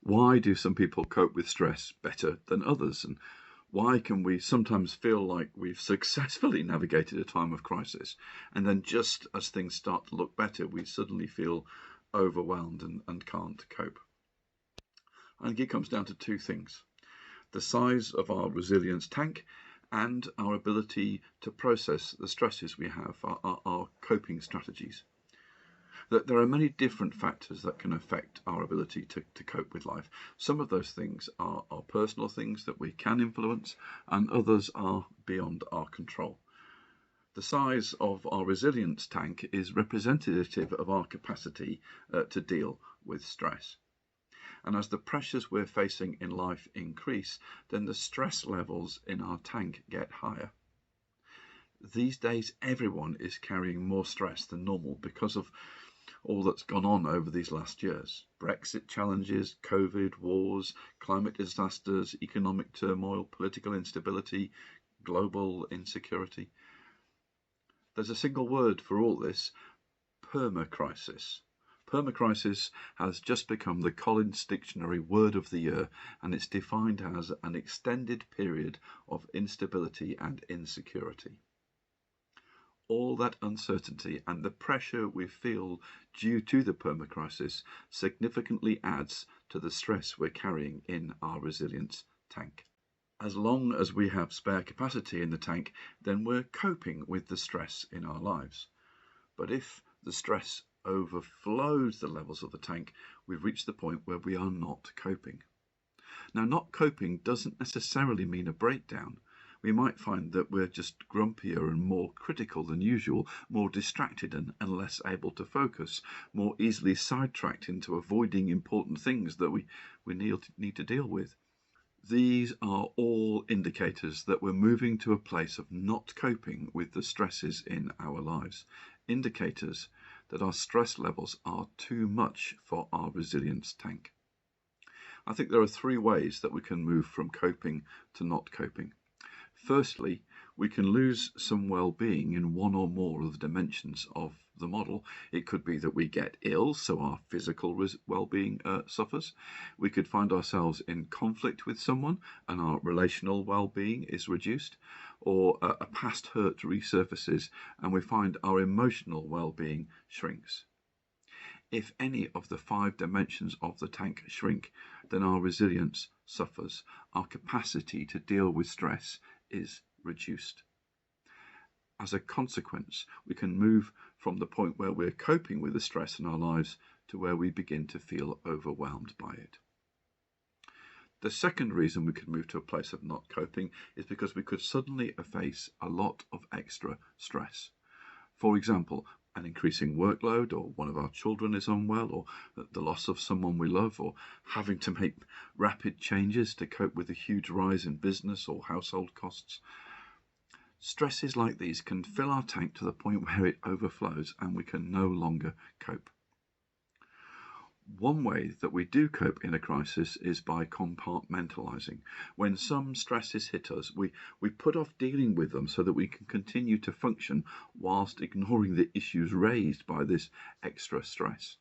Why do some people cope with stress better than others? And why can we sometimes feel like we've successfully navigated a time of crisis, and then just as things start to look better, we suddenly feel overwhelmed and can't cope? I think it comes down to two things: the size of our resilience tank and our ability to process the stresses we have, our coping strategies. There are many different factors that can affect our ability to cope with life. Some of those things are personal things that we can influence, and others are beyond our control. The size of our resilience tank is representative of our capacity to deal with stress. And as the pressures we're facing in life increase, then the stress levels in our tank get higher. These days, everyone is carrying more stress than normal because of all that's gone on over these last years: Brexit challenges, COVID, wars, climate disasters, economic turmoil, political instability, global insecurity. There's a single word for all this: permacrisis. Permacrisis has just become the Collins Dictionary word of the year, and it's defined as an extended period of instability and insecurity. All that uncertainty and the pressure we feel due to the permacrisis significantly adds to the stress we're carrying in our resilience tank. As long as we have spare capacity in the tank, then we're coping with the stress in our lives. But if the stress overflows the levels of the tank, we've reached the point where we are not coping. Now, not coping doesn't necessarily mean a breakdown. We might find that we're just grumpier and more critical than usual, more distracted and less able to focus, more easily sidetracked into avoiding important things that we need to deal with. These are all indicators that we're moving to a place of not coping with the stresses in our lives, indicators that our stress levels are too much for our resilience tank. I think there are three ways that we can move from coping to not coping. Firstly, we can lose some well-being in one or more of the dimensions of the model. It could be that we get ill, so our physical well-being suffers. We could find ourselves in conflict with someone and our relational well-being is reduced, or a past hurt resurfaces and we find our emotional well-being shrinks. If any of the 5 dimensions of the tank shrink, then our resilience suffers. Our capacity to deal with stress is reduced. As a consequence, we can move from the point where we're coping with the stress in our lives to where we begin to feel overwhelmed by it. The second reason we could move to a place of not coping is because we could suddenly face a lot of extra stress. For example, an increasing workload, or one of our children is unwell, or the loss of someone we love, or having to make rapid changes to cope with a huge rise in business or household costs. Stresses like these can fill our tank to the point where it overflows and we can no longer cope. One way that we do cope in a crisis is by compartmentalizing. When some stresses hit us, we put off dealing with them so that we can continue to function whilst ignoring the issues raised by this extra stress.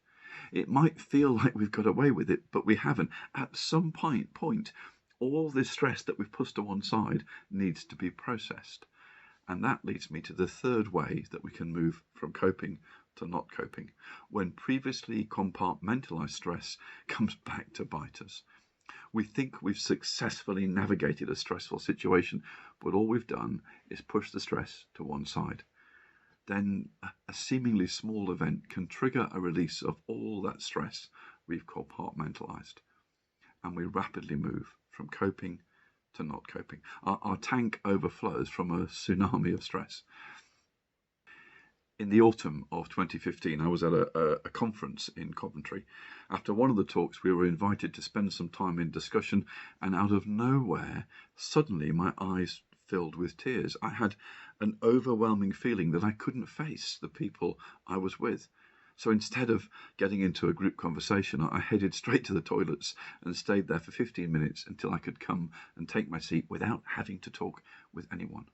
It might feel like we've got away with it, but we haven't. At some point, all this stress that we've pushed to one side needs to be processed. And that leads me to the third way that we can move from coping to not coping, when previously compartmentalized stress comes back to bite us. We think we've successfully navigated a stressful situation, but all we've done is push the stress to one side. Then a seemingly small event can trigger a release of all that stress we've compartmentalized, and we rapidly move from coping to not coping. Our tank overflows from a tsunami of stress. In the autumn of 2015, I was at a conference in Coventry. After one of the talks, we were invited to spend some time in discussion, and out of nowhere, suddenly my eyes filled with tears. I had an overwhelming feeling that I couldn't face the people I was with. So instead of getting into a group conversation, I headed straight to the toilets and stayed there for 15 minutes until I could come and take my seat without having to talk with anyone.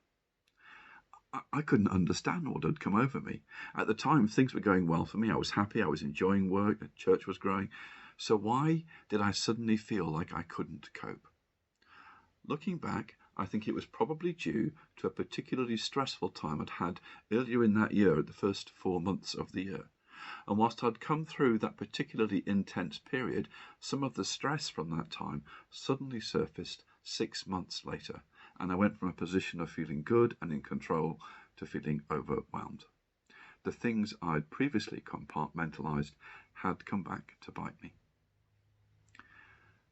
I couldn't understand what had come over me. At the time, things were going well for me. I was happy, I was enjoying work, the church was growing. So why did I suddenly feel like I couldn't cope? Looking back, I think it was probably due to a particularly stressful time I'd had earlier in that year, at the first 4 months of the year. And whilst I'd come through that particularly intense period, some of the stress from that time suddenly surfaced 6 months later, and I went from a position of feeling good and in control to feeling overwhelmed. The things I'd previously compartmentalized had come back to bite me.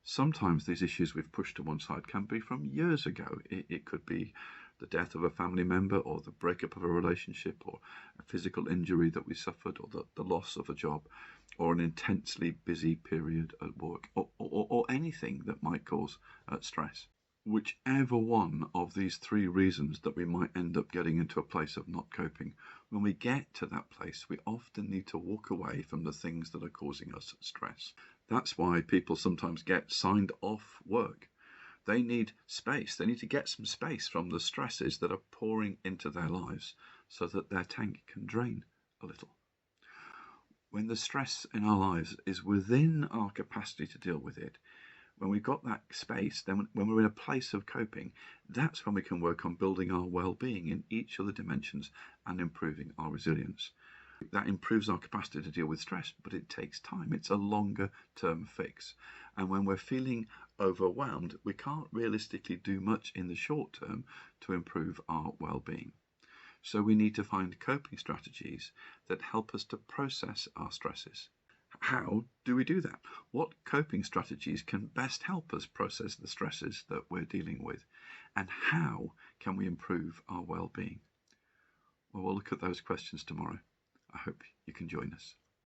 Sometimes these issues we've pushed to one side can be from years ago. It could be the death of a family member, or the breakup of a relationship, or a physical injury that we suffered, or the loss of a job, or an intensely busy period at work, or anything that might cause stress. Whichever one of these three reasons that we might end up getting into a place of not coping, when we get to that place, we often need to walk away from the things that are causing us stress. That's why people sometimes get signed off work. They need space. They need to get some space from the stresses that are pouring into their lives so that their tank can drain a little. When the stress in our lives is within our capacity to deal with it, when we've got that space, then when we're in a place of coping, that's when we can work on building our well-being in each of the dimensions and improving our resilience. That improves our capacity to deal with stress, but it takes time. It's a longer term fix. And when we're feeling overwhelmed, we can't realistically do much in the short term to improve our well-being. So we need to find coping strategies that help us to process our stresses. How do we do that? What coping strategies can best help us process the stresses that we're dealing with? And how can we improve our well-being? Well, we'll look at those questions tomorrow. I hope you can join us.